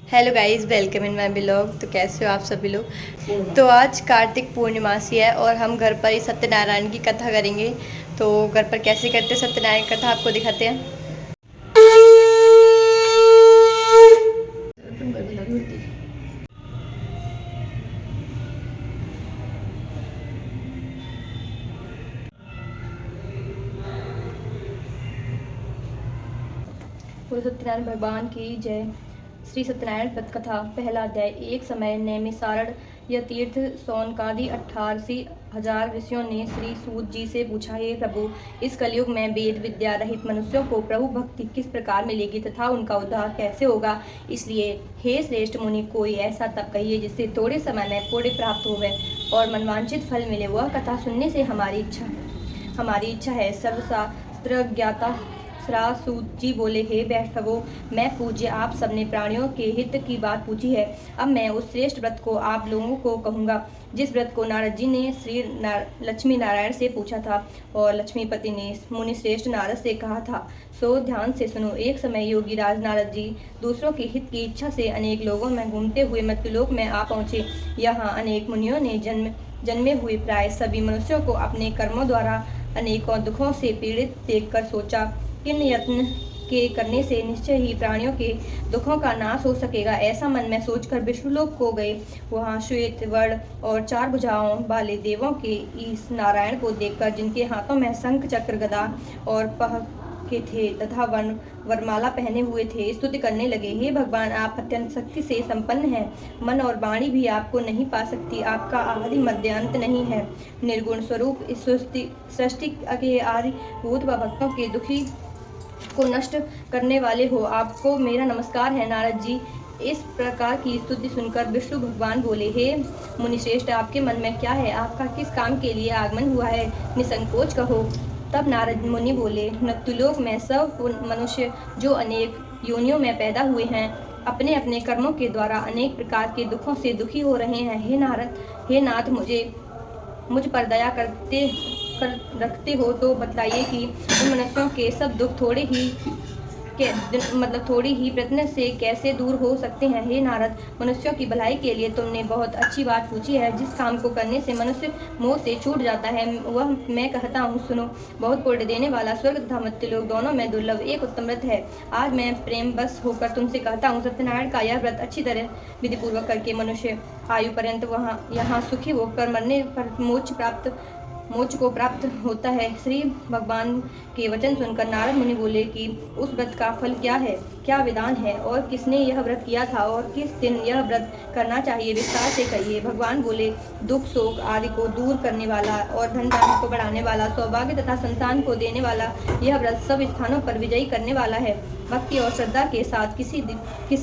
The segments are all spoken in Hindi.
Hello guys, welcome in my blog. तो कैसे हो आप सभी लोग। तो आज कार्तिक पूर्णिमासी है और हम घर पर ही सत्यनारायण की कथा करेंगे। तो घर पर कैसे करते हैं सत्यनारायण की कथा आपको दिखाते हैं। बोलो सत्यनारायण भगवान की जय। श्री सत्यनारायण व्रत कथा। पहला अध्याय। एक समय नैमिसारण यह तीर्थ सौनकादि 88,000 ऋषियों ने श्री सूत जी से पूछा, हे प्रभु, इस कलयुग में वेद विद्या रहित मनुष्यों को प्रभु भक्ति किस प्रकार मिलेगी तथा उनका उद्धार कैसे होगा। इसलिए हे श्रेष्ठ मुनि, कोई ऐसा तप कहिए जिससे थोड़े समय में पुण्य प्राप्त होवे और मनवांछित फल मिले। वह कथा सुनने से हमारी इच्छा है। सर्वशास्त्र ज्ञाता सूत जी बोले, हे बैठवो, मैं पूज्य आप सबने प्राणियों के हित की बात पूछी है। अब मैं उस श्रेष्ठ व्रत को आप लोगों को कहूँगा जिस व्रत को नारद जी ने श्री लक्ष्मी नारायण से पूछा था और लक्ष्मीपति ने मुनि श्रेष्ठ नारद से कहा था। सो ध्यान से सुनो। एक समय योगी राज नारद जी दूसरों के हित की इच्छा से अनेक लोगों में घूमते हुए मृत्युलोक में आ पहुँचे। यहाँ अनेक मुनियों ने जन्मे हुए प्राय सभी मनुष्यों को अपने कर्मों द्वारा अनेकों दुखों से पीड़ित देखकर सोचा, किन यत्न के करने से निश्चय ही प्राणियों के दुखों का नाश हो सकेगा। ऐसा मन में सोचकर विष्णुलोक को गए। वहाँ श्वेत वर्ण और 4 भुजाओं वाले देवों के इस नारायण को देखकर, जिनके हाथों में शंख चक्र गदा और पह के थे तथा वरमाला पहने हुए थे, स्तुति करने लगे। हे भगवान, आप अत्यंत शक्ति से संपन्न हैं। मन और वाणी भी आपको नहीं पा सकती। आपका आदि मध्य अंत नहीं है। निर्गुण स्वरूप इस सृष्टि के आदि भूत व भक्तों के दुखी को नष्ट करने वाले हो, आपको मेरा नमस्कार है। नारद जी इस प्रकार की स्तुति सुनकर विष्णु भगवान बोले, हे मुनिश्रेष्ठ, आपके मन में क्या है? आपका किस काम के लिए आगमन हुआ है? निसंकोच कहो। तब नारद मुनि बोले, मृत्युलोक में सब मनुष्य जो अनेक योनियों में पैदा हुए हैं, अपने अपने कर्मों के द्वारा अनेक प्रकार के दुखों से दुखी हो रहे हैं। हे नाथ, मुझ पर दया कर रखते हो तो बताइए कि उन मनुष्यों के सब दुख थोड़ी ही प्रयत्न से कैसे दूर हो सकते हैं। हे नारद, मनुष्यों की भलाई के लिए तुमने बहुत अच्छी बात पूछी है। जिस काम को करने से मनुष्य मोह से छूट जाता है वह मैं कहता हूँ, सुनो। बहुत पुण्य देने वाला स्वर्ग तथा मृत्युलोक दोनों में दुर्लभ एक उत्तम व्रत है। आज मैं प्रेम बस होकर तुमसे कहता हूँ, सत्यनारायण का यह व्रत अच्छी तरह विधि पूर्वक करके मनुष्य आयु पर्यंत यहाँ सुखी होकर मरने पर मोक्ष को प्राप्त होता है। श्री भगवान के वचन सुनकर नारद मुनि बोले कि उस व्रत का फल क्या है, क्या विधान है और किसने यह व्रत किया था और किस दिन यह व्रत करना चाहिए, विस्तार से कहिए। भगवान बोले, दुख शोक आदि को दूर करने वाला और धन धान्य को बढ़ाने वाला, सौभाग्य तथा संतान को देने वाला यह व्रत सब स्थानों पर विजयी करने वाला है। भक्ति और श्रद्धा के साथ किसी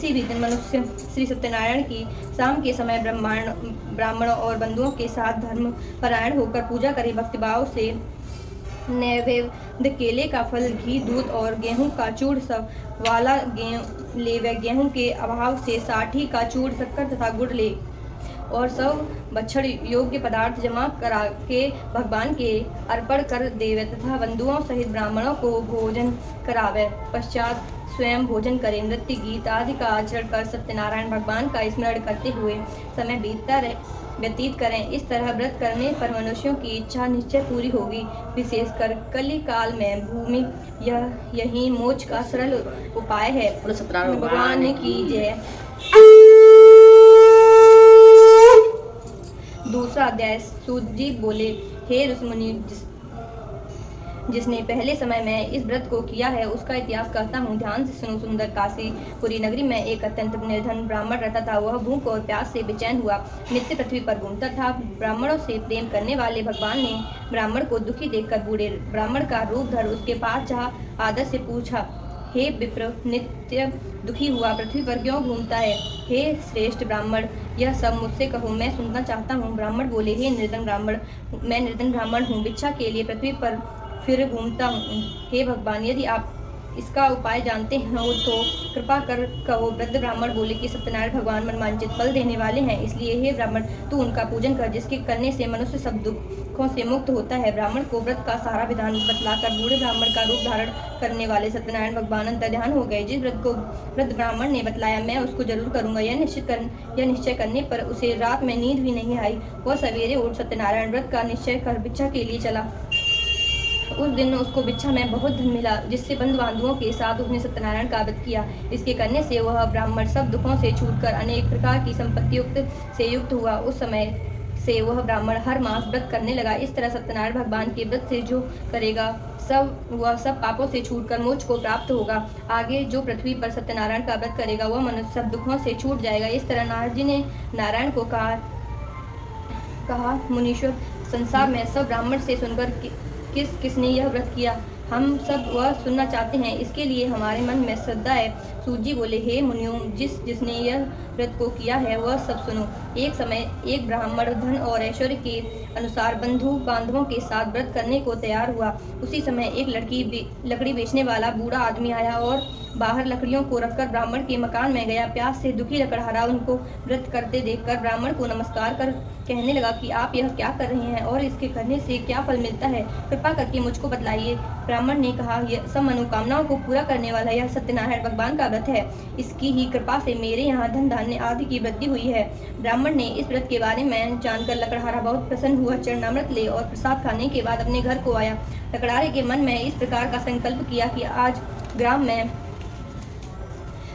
भी दिन मनुष्य श्री सत्यनारायण की शाम के समय ब्राह्मणों और बंधुओं के साथ धर्म परायण होकर पूजा करे। भक्तिभाव से नैवेद्य केले का फल, घी, दूध और गेहूं का चूड़ सब वाला ले व गेहूं के अभाव से साठी का चूड़, शक्कर तथा गुड़ ले और सब बछड़ योग्य पदार्थ जमा करा के भगवान के अर्पण कर देवे तथा बंधुओं सहित ब्राह्मणों को भोजन करावे। पश्चात स्वयं भोजन करें। नृत्य गीत आदि का आचरण कर सत्यनारायण भगवान का स्मरण करते हुए समय व्यतीत करें। इस तरह व्रत करने पर मनुष्यों की इच्छा निश्चय पूरी होगी। विशेषकर कली काल में भूमि यही मोक्ष का सरल उपाय है। भगवान की जय। दूसरा अध्याय। सूत जी बोले, हे ऋषि मुनि, जिसने पहले समय में इस व्रत को किया है उसका इतिहास कहता हूँ, ध्यान से सुनो। सुंदर काशीपुरी नगरी में एक अत्यंत निर्धन ब्राह्मण रहता था। वह भूख और प्यास से बेचैन हुआ नित्य पृथ्वी पर घूमता था। ब्राह्मणों से प्रेम करने वाले भगवान ने ब्राह्मण को दुखी देखकर बूढ़े ब्राह्मण का रूप धर उसके पास जा आदर से पूछा, हे विप्र, नित्य दुखी हुआ पृथ्वी पर क्यों घूमता है? हे श्रेष्ठ ब्राह्मण, यह सब मुझसे कहो, मैं सुनना चाहता हूँ। ब्राह्मण बोले, हे निर्धन ब्राह्मण, मैं निर्धन ब्राह्मण हूँ, भिक्षा के लिए पृथ्वी पर फिर घूमता हूँ। हे भगवान, यदि आप इसका उपाय जानते हो तो कृपा कर कहो। वृद्ध ब्राह्मण बोले कि सत्यनारायण भगवान मनमांचित फल देने वाले हैं, इसलिए हे ब्राह्मण तू उनका पूजन कर, जिसके करने से मनुष्य सब दुखों से मुक्त होता है। ब्राह्मण को व्रत का सारा विधान बतलाकर बूढ़े ब्राह्मण का रूप धारण करने वाले सत्यनारायण भगवान अंतर्ध्यान हो गए। जिस व्रत को वृद्ध ब्राह्मण ने बतलाया मैं उसको जरूर करूंगा। यह निश्चय करने पर उसे रात में नींद भी नहीं आई। वह सवेरे उठ सत्यनारायण व्रत का निश्चय कर भिक्षा के लिए चला। उस दिन उसको भिक्षा में बहुत धन मिला, जिससे बंधु बांधुओं के साथ उसने सत्यनारायण का व्रत किया। इसके करने से वह ब्राह्मण सब दुखों से छूटकर अनेक प्रकार की संपत्ति से युक्त हुआ। उस समय से वह ब्राह्मण हर मास व्रत करने लगा। इस तरह सत्यनारायण भगवान के व्रत से जो करेगा वह सब पापों से छूटकर मोक्ष को प्राप्त होगा। आगे जो पृथ्वी पर सत्यनारायण का व्रत करेगा वह मनुष्य सब दुखों से छूट जाएगा। इस तरह नारद जी ने नारायण को कहा मुनीश्वर, संसार में सब ब्राह्मण से सुनकर किसने यह व्रत किया, हम सब वह सुनना चाहते हैं। इसके लिए हमारे मन में श्रद्धा है। सूत जी बोले, हे मुनियों, जिसने यह व्रत को किया है वह सब सुनो। एक समय एक ब्राह्मण धन और ऐश्वर्य के अनुसार बंधु बांधवों के साथ व्रत करने को तैयार हुआ। उसी समय एक लकड़ी बेचने वाला बूढ़ा आदमी आया और बाहर लकड़ियों को रखकर ब्राह्मण के मकान में गया। प्यास से दुखी लकड़हारा उनको व्रत करते देखकर ब्राह्मण को नमस्कार कर कहने लगा कि आप यह क्या कर रहे हैं और इसके करने से क्या फल मिलता है, कृपा करके मुझको बतलाइए। ब्राह्मण ने कहा, यह सब मनोकामनाओं को पूरा करने वाला यह सत्यनारायण भगवान का व्रत है। इसकी ही कृपा से मेरे यहाँ धन धान्य आदि की वृद्धि हुई है। ब्राह्मण ने इस व्रत के बारे में जानकर लकड़हारा बहुत प्रसन्न हुआ। चरणामृत ले और प्रसाद खाने के बाद अपने घर को आया। लकड़हारे के मन में इस प्रकार का संकल्प किया कि आज ग्राम में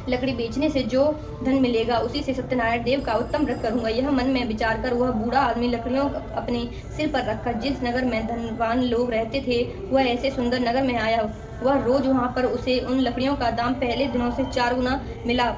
लकड़ी बेचने से जो धन मिलेगा उसी से सत्यनारायण देव का उत्तम व्रत करूंगा। यह मन में विचार कर वह बूढ़ा आदमी लकड़ियों अपने सिर पर रखकर जिस नगर में धनवान लोग रहते थे वह ऐसे सुंदर नगर में आया। वह रोज वहां पर उसे उन लकड़ियों का दाम पहले दिनों से 4 गुना मिला।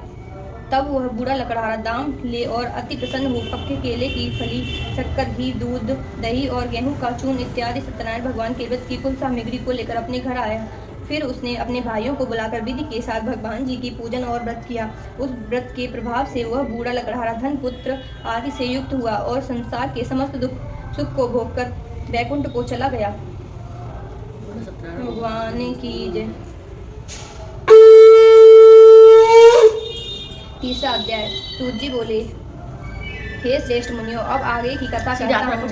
तब वह बूढ़ा लकड़हारा दाम ले और अति प्रसन्न हो पक्के केले की फली, शक्कर, घी, दूध, दही और गेहूं का चूर्ण इत्यादि सत्यनारायण भगवान के व्रत की कुल सामग्री को लेकर अपने घर आया। फिर उसने अपने भाइयों को बुलाकर विधि के साथ भगवान जी की पूजन और व्रत किया। उस व्रत के प्रभाव से वह बूढ़ा लकड़हारा धन पुत्र आदि से युक्त हुआ और संसार के समस्त दुख सुख को भोगकर वैकुंठ को चला गया। भगवान की जय। तीसरा अध्याय। सूत जी बोले, हे श्रेष्ठ मुनियों, अब आगे की कथा कहता हूं।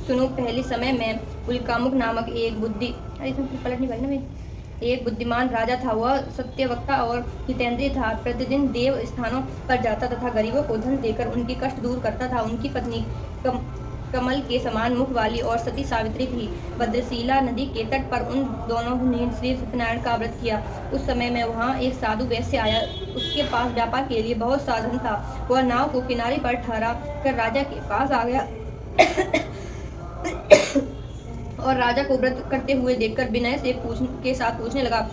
सुनो। पहले समय में उल्कामुख नामक एक बुद्धिमान राजा था। वह सत्यवक्ता और हितेंद्रिय था। प्रतिदिन देव स्थानों पर जाता तथा गरीबों को धन देकर उनके कष्ट दूर करता था। उनकी पत्नी कमल के समान मुख वाली और सती सावित्री थी। भद्रशिला नदी के तट पर उन दोनों ने श्री सत्यनारायण का व्रत किया। उस समय में वहाँ एक साधु वैश्य आया। उसके पास व्यापार के लिए बहुत साधन था। वह नाव को किनारे पर ठहरा कर राजा के पास आ गया और राजा को व्रत करते हुए देखकर विनय के साथ पूछने लगा,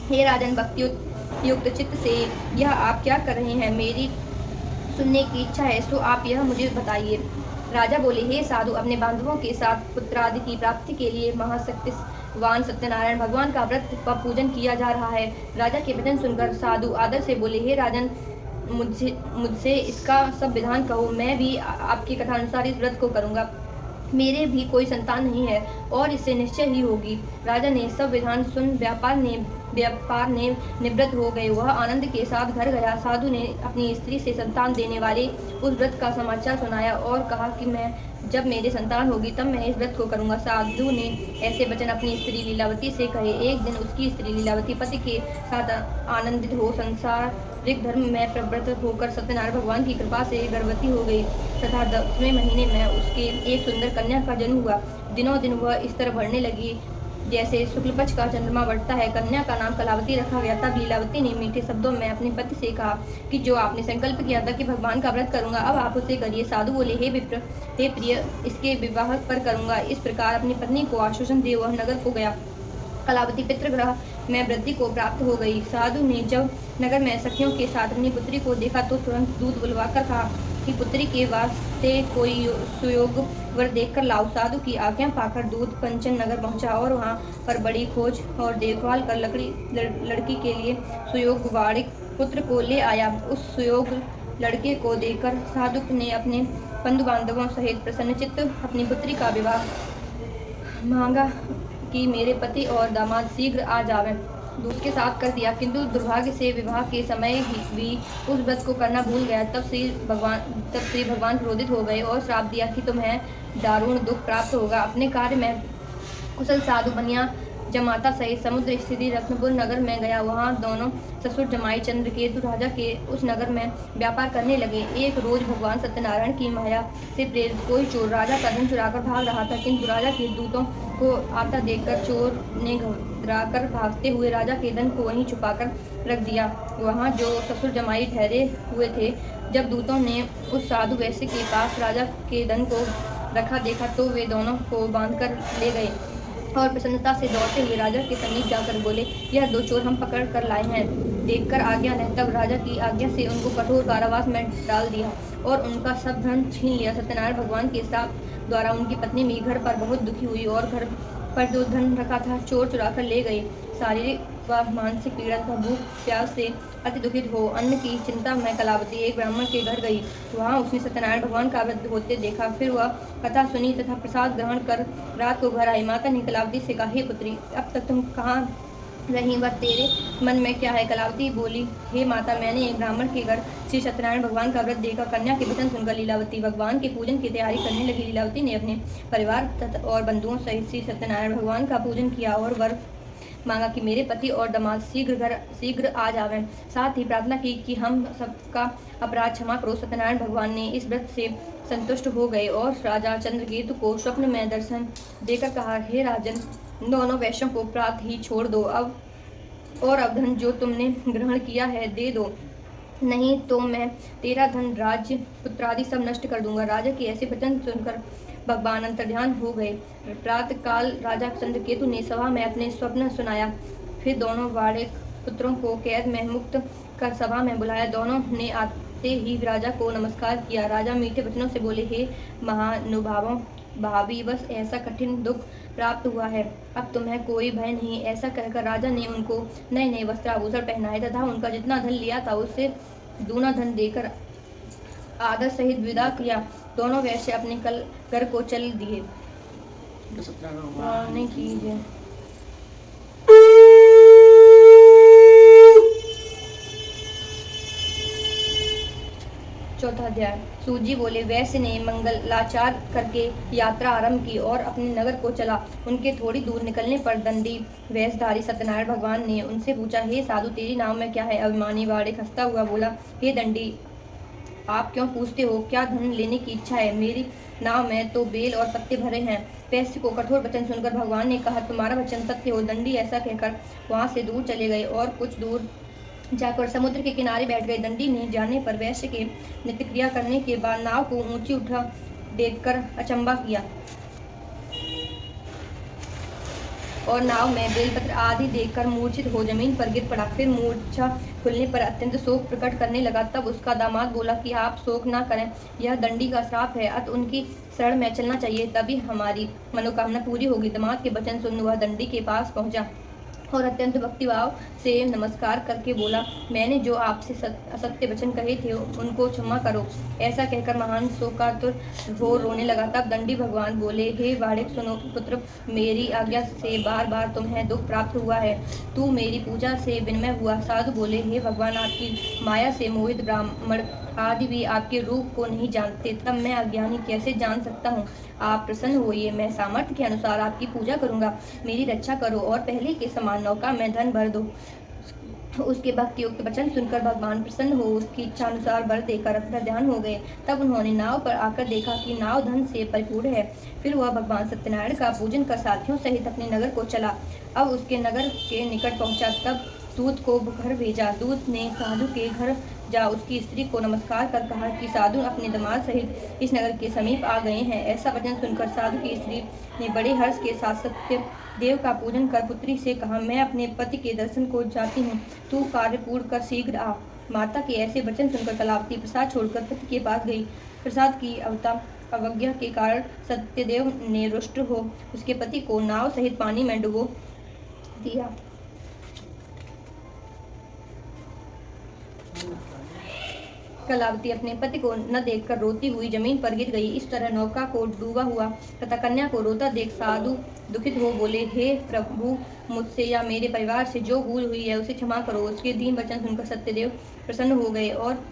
हे राजन, भक्ति युक्त चित्त से यह आप क्या कर रहे हैं? मेरी सुनने की इच्छा है, सो आप यह मुझे बताइए। राजा बोले, हे साधु, अपने बांधवों के साथ पुत्र आदि की प्राप्ति के लिए महाशक्तिवान सत्यनारायण भगवान का व्रत का पूजन किया जा रहा है। राजा के वचन सुनकर साधु आदर से बोले, हे राजन, मुझसे इसका सब विधान कहो। मैं भी आपकी कथा अनुसार इस व्रत को करूँगा। मेरे भी कोई संतान नहीं है और इससे निश्चय ही होगी। राजा ने सब विधान सुन व्यापार ने निवृत्त हो गए। वह आनंद के साथ घर गया। साधु ने अपनी स्त्री से संतान देने वाले उस व्रत का समाचार सुनाया और कहा कि मैं जब मेरे संतान होगी तब मैं इस व्रत को करूंगा। साधु ने ऐसे वचन अपनी स्त्री लीलावती से कहे। एक दिन उसकी स्त्री लीलावती पति के साथ आनंदित हो सांसारिक धर्म में प्रवृत्त होकर सत्यनारायण भगवान की कृपा से गर्भवती हो गई तथा 10वें महीने में उसके एक सुंदर कन्या का जन्म हुआ। दिनों दिन वह इस तरह बढ़ने लगी जैसे शुक्ल पक्ष का चंद्रमा बढ़ता है। कन्या का नाम कलावती रखा गया। तब लीलावती ने मीठे शब्दों में अपने पति से कहा कि जो आपने संकल्प किया था कि भगवान का व्रत करूंगा, अब आप उसे करिए। साधु बोले, हे विप्र, हे प्रिय, इसके विवाह पर करूंगा। इस प्रकार अपनी पत्नी को आश्वासन दे वह नगर को गया। कलावती पितृगृह में वृद्धि को प्राप्त हो गई। साधु ने जब नगर में सखियों के साथ अपनी पुत्री को देखा तो तुरंत दूध बुलवाकर कहा कि पुत्री के वास्ते कोई सुयोग वर देखकर लाओ। साधु की आज्ञा पाकर दूध कंचन नगर पहुंचा और वहां पर बड़ी खोज और देखभाल कर लड़की के लिए सुयोग वारिक पुत्र को ले आया। उस सुयोग लड़के को देखकर साधु ने अपने बंधु बांधवों सहित प्रसन्नचित्त अपनी पुत्री का विवाह मांगा कि मेरे पति और दामाद शीघ्र आ जावें। दूत के साथ कर दिया, किंतु दुर्भाग्य से विवाह के समय भी उस व्रत को करना भूल गया। तब श्री भगवान क्रोधित हो गए और श्राप दिया कि तुम्हें दारुण दुख प्राप्त होगा। अपने कार्य में कुशल साधु बनिया जमाता सहित समुद्र स्थिति रत्नपुर नगर में गया। वहाँ दोनों ससुर जमाई चंद्रकेतु राजा के उस नगर में व्यापार करने लगे। एक रोज भगवान सत्यनारायण की माया से प्रेरित कोई चोर राजा का धन चुराकर भाग रहा था, किंतु राजा के दूतों को आता देखकर चोर ने घबराकर भागते हुए राजा के धन को वहीं छुपाकर रख दिया। वहाँ जो ससुर जमाई ठहरे हुए थे, जब दूतों ने उस साधु वैश्य के पास राजा के धन को रखा देखा तो वे दोनों को बांधकर ले गए और प्रसन्नता से दौड़ते हुए राजा के समीप जाकर बोले, यह दो चोर हम पकड़ कर लाए हैं। देखकर आज्ञा ने तब राजा की आज्ञा से उनको कठोर कारावास में डाल दिया और उनका सब धन छीन लिया। सत्यनारायण भगवान के श्राप द्वारा उनकी पत्नी भी घर पर बहुत दुखी हुई और घर पर जो धन रखा था चोर चुरा कर ले गए। शारीरिक व मानसिक पीड़ा तथा भूख प्यास से अति दुखित हो अन्न की चिंता में कलावती एक ब्राह्मण के घर गई। वहाँ उसने सत्यनारायण भगवान का व्रत होते देखा। फिर वह कथा सुनी तथा प्रसाद ग्रहण कर रात को घर आई। माता ने कलावती से कहा, हे पुत्री, अब तक तुम कहाँ रही व तेरे मन में क्या है? कलावती बोली, हे माता, मैंने एक ब्राह्मण के घर श्री सत्यनारायण भगवान का व्रत देखा। कन्या के वचन सुनकर लीलावती भगवान के पूजन की तैयारी करने लगी। लीलावती ने अपने परिवार और बंधुओं सहित श्री सत्यनारायण भगवान का पूजन किया और वर मांगा कि मेरे पति और दामाद शीघ्र आ जावें। साथ ही प्रार्थना की कि हम सबका अपराध क्षमा करो। सत्यनारायण भगवान ने इस व्रत से संतुष्ट हो गए और राजा चंद्रकेतु को स्वप्न में दर्शन देकर कहा, हे राजन, दोनों वैश्यों को प्रात ही छोड़ दो। अब धन जो तुमने ग्रहण किया है दे दो, नहीं तो मैं तेरा धन, राज्य, पुत्रादि सब नष्ट कर दूंगा। राजा के ऐसे वचन सुनकर भगवान अंतर्ध्यान हो गए। प्रातः काल राजा चंद्रकेतु ने सभा में अपने स्वप्न सुनाया। फिर दोनों वाड़े पुत्रों को कैद में मुक्त कर सभा में बुलाया। दोनों ने आते ही राजा को नमस्कार किया। राजा मीठे वचनों से बोले, हे महानुभावों, भाभी बस ऐसा कठिन दुख प्राप्त हुआ है, अब तुम्हें कोई भय नहीं। ऐसा कहकर राजा ने उनको नए नए वस्त्र आभूषण पहनाए तथा उनका जितना धन लिया था उससे दूना धन देकर आदर सहित विदा किया। दोनों वैश्य अपने घर को चल दिए। कीजिए। चौथा अध्याय। सूत जी बोले, वैश्य ने मंगलाचार करके यात्रा आरंभ की और अपने नगर को चला। उनके थोड़ी दूर निकलने पर दंडी वेशधारी सत्यनारायण भगवान ने उनसे पूछा, हे साधु, तेरी नाव में क्या है? अभिमानी वाड़े खसता हुआ बोला, हे दंडी, आप क्यों पूछते हो? क्या धन लेने की इच्छा है? मेरी नाव में तो बेल और पत्ते भरे हैं। वैश्य को कठोर वचन सुनकर भगवान ने कहा, तुम्हारा वचन सत्य हो। दंडी ऐसा कहकर वहां से दूर चले गए और कुछ दूर जाकर समुद्र के किनारे बैठ गए। दंडी ने जाने पर वैश्य के नित्य क्रिया करने के बाद नाव को ऊंची उठा देखकर अचंबा किया और नाव में बेलपत्र आदि देखकर मूर्छित हो जमीन पर गिर पड़ा। फिर मूर्छा खुलने पर अत्यंत शोक प्रकट करने लगा। तब उसका दामाद बोला कि आप शोक न करें, यह दंडी का श्राप है, अतः उनकी शरण में चलना चाहिए, तभी हमारी मनोकामना पूरी होगी। दामाद के वचन सुन वह दंडी के पास पहुंचा और अत्यंत भक्तिभाव से नमस्कार करके बोला, मैंने जो आपसे असत्य वचन कहे थे उनको क्षमा करो। ऐसा कहकर महान शोकातुर हो रोने लगा। तब दंडी भगवान बोले, हे वाड़िक, सुनो पुत्र, मेरी आज्ञा से बार बार तुम्हें दुख प्राप्त हुआ है, तू मेरी पूजा से विनम्र हुआ। साधु बोले, हे भगवान, आपकी माया से मोहित ब्राह्मण आदि भी आपके रूप को नहीं जानते, तब मैं अज्ञानी कैसे जान सकता हूँ? आप प्रसन्न होइए, मैं सामर्थ्य के अनुसार आपकी पूजा करूंगा, मेरी रक्षा करो और पहले के समान नौका में धन भर दो। उसके भक्ति युक्त वचन सुनकर भगवान प्रसन्न हो उसकी इच्छा अनुसार वर देकर अपना ध्यान हो गए। तब उन्होंने नाव पर आकर देखा कि नाव धन से परिपूर्ण है। फिर वह भगवान सत्यनारायण का पूजन कर साथियों सहित अपने नगर को चला। अब उसके नगर के निकट पहुंचा तब दूत को घर भेजा। दूत ने साधु के घर जा उसकी स्त्री को नमस्कार कर कहा कि साधु अपने दामाद सहित इस नगर के समीप आ गए हैं। ऐसा वचन सुनकर साधु की स्त्री ने बड़े हर्ष के साथ सत्य देव का पूजन कर पुत्री से कहा, मैं अपने पति के दर्शन को जाती हूँ, तू कार्य पूर्ण कर शीघ्र आ। माता के ऐसे वचन सुनकर कलावती प्रसाद छोड़कर पति के पास गई। प्रसाद की अवज्ञा के कारण सत्यदेव ने रुष्ट हो उसके पति को नाव सहित पानी में डुबो दिया। कलावती अपने पति को न देखकर रोती हुई जमीन पर गिर गई। इस तरह नौका को डूबा हुआ तथा कन्या को रोता देख साधु दुखित हो बोले, हे प्रभु, मुझसे या मेरे परिवार से जो भूल हुई है उसे क्षमा करो। उसके दीन वचन सुनकर सत्यदेव प्रसन्न हो गए और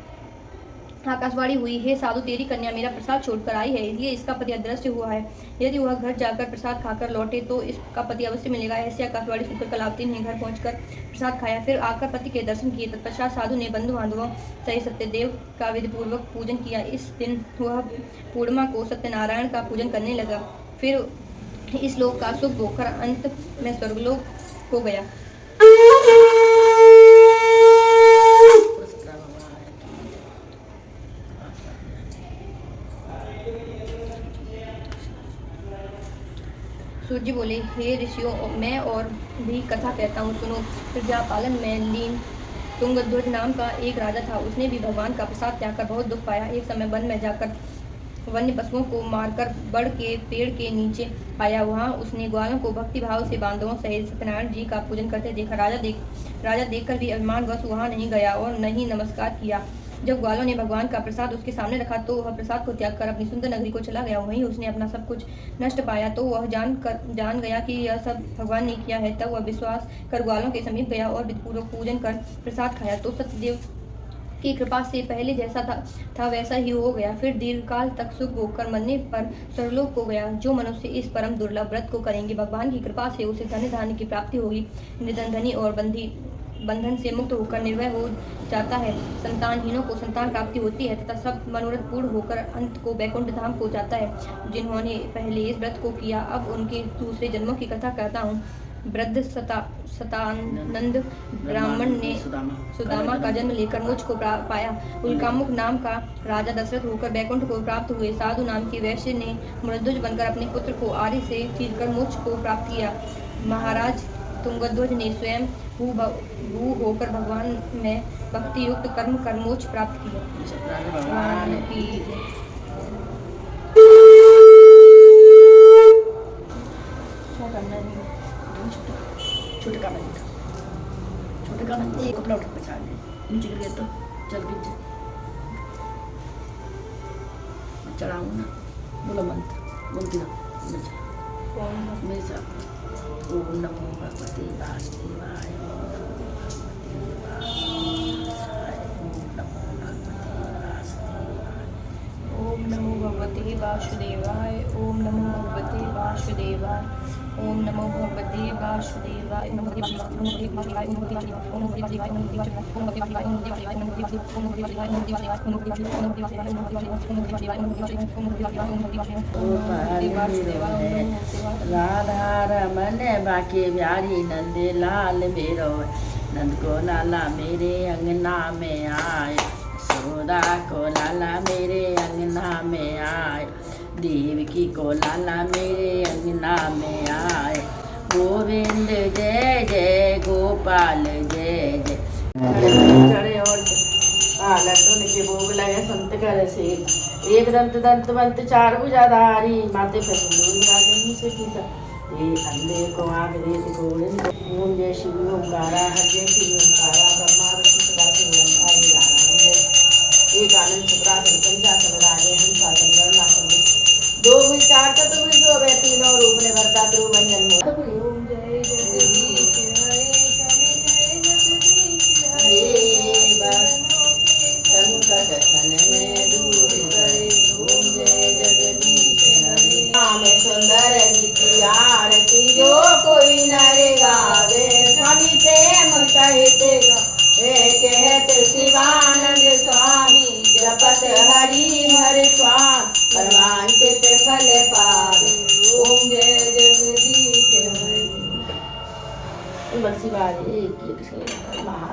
आकाशवाणी हुई, हे साधु, तेरी कन्या मेरा प्रसाद छोड़कर आई है, इसलिए इसका पति अदृश्य हुआ है। यदि वह घर जाकर प्रसाद खाकर लौटे तो इसका पति अवश्य मिलेगा। ऐसी आकाशवाणी सुनकर कलावती ने घर पहुंचकर प्रसाद खाया, फिर आकर पति के दर्शन किए। तत्पश्चात साधु ने बंधु बांधवों सहित सत्यदेव का विधिपूर्वक पूजन किया। इस दिन वह पूर्णिमा को सत्यनारायण का पूजन करने लगा। फिर इस लोक का सुख भोगकर अंत में स्वर्गलोक हो गया। सूर्य बोले, हे ऋषियों, मैं और भी कथा कहता हूँ, सुनो। प्रजापालन में लीन तुंगध्वज नाम का एक राजा था। उसने भी भगवान का प्रसाद त्याग कर बहुत दुख पाया। एक समय वन में जाकर वन्य पशुओं को मारकर बड़ के पेड़ के नीचे आया। वहाँ उसने ग्वालों को भक्ति भाव से बांधवों सहित सत्यनारायण जी का पूजन करते देखा। राजा देखकर भी अभिमानवश वहाँ नहीं गया और न ही नमस्कार किया। जब ग्वालों ने भगवान का प्रसाद उसके सामने रखा तो वह प्रसाद को त्याग कर अपनी सुंदर नगरी को चला गया। वहीं उसने अपना सब कुछ नष्ट पाया तो वह जान गया कि यह सब भगवान ने किया है। तब वह विश्वास कर ग्वालों के समीप गया और विधिपूर्वक पूजन कर प्रसाद खाया तो सत्यदेव की कृपा से पहले जैसा था वैसा ही हो गया। फिर दीर्घकाल तक सुख भोगकर मरने पर स्वर्गलोक को गया। जो मनुष्य इस परम दुर्लभ व्रत को करेंगे, भगवान की कृपा से उसे धन्य धान्य की प्राप्ति होगी। निर्धन और बंधन से मुक्त होकर निर्भय हो जाता है। संतानहीनों को संतान प्राप्ति होती है तथा सब मनोरथ पूर्ण होकर अंत को वैकुंठ धाम को जाता है। जिन्होंने पहले इस व्रत को किया, अब उनके दूसरे जन्मों की कथा कहता हूँ। वृद्ध सतानंद ब्राह्मण ने सुदामा का जन्म लेकर मोक्ष को पाया। उल्कामुख नाम का राजा दशरथ होकर वैकुंठ को प्राप्त हुए। साधु नाम की वैश्य ने मृदुज बनकर अपने पुत्र को आर्य से चीरकर मोक्ष को प्राप्त किया। महाराज तुंगध्वज ने स्वयं भू होकर भगवान में भक्ति युक्त कर्म कर मोक्ष प्राप्त किया। छोटे का नहीं, एक कपड़ा उठ बचा ले, नीचे गिर गया तो चल गिर जा। मैं चढ़ाऊँ ना, बोलो मंत्र बोलती रहो मेरे साथ। ओम नमो भगवते वासुदेवाय, ओम नमो भगवते वासुदेवाय, ओम नमो भगवते वासुदेवाय, ओम नमो भगवते वासुदेवाय, ओम नमो भगवते वासुदेवाय। राधा रमन बाके बिहारी नंद लाल मेरो, नंद को लाला मेरे अंगना में आए, सोदा को लाला मेरे अंगना में आए, देवकी को लाला मेरे अंगना में आए। गोविंद जय जय, गोपाल जय जय। चढ़े और लड्डू के भोग लगे संत कर से, एक दंत दंत बंत चार भुजाधारी, माथे पे सिंदूर विराजन से की अंधे को आँख देत गोविंद। ओम जय शिव ओंकारा, हर जय शिव ओंकारा, ब्रह्मा विष्णु सदा शिव ओंकार नारायण जय। एक आनंद सुप्रासन पंचासन रागे हंसासन गरुणासन, दो भुज चार चतुर्भुज शोभे, तीनों रूप ने भरता त्रिभुवन मोह। ओम जय जगदीश हरे, जय जगदीश हरे बस संकट क्षण में दूर करे, ओम जय जगदीश हरे। नाम सुंदर गीत आरती जो कोई नर गावे, स्वामी प्रेम सहित गावे, कहते शिवानंद स्वामी, जपत हरि हर स्वामी, परमांचित फल पावे, ओम जय जगदीश हरे। बंसी बाजे एक एक से महा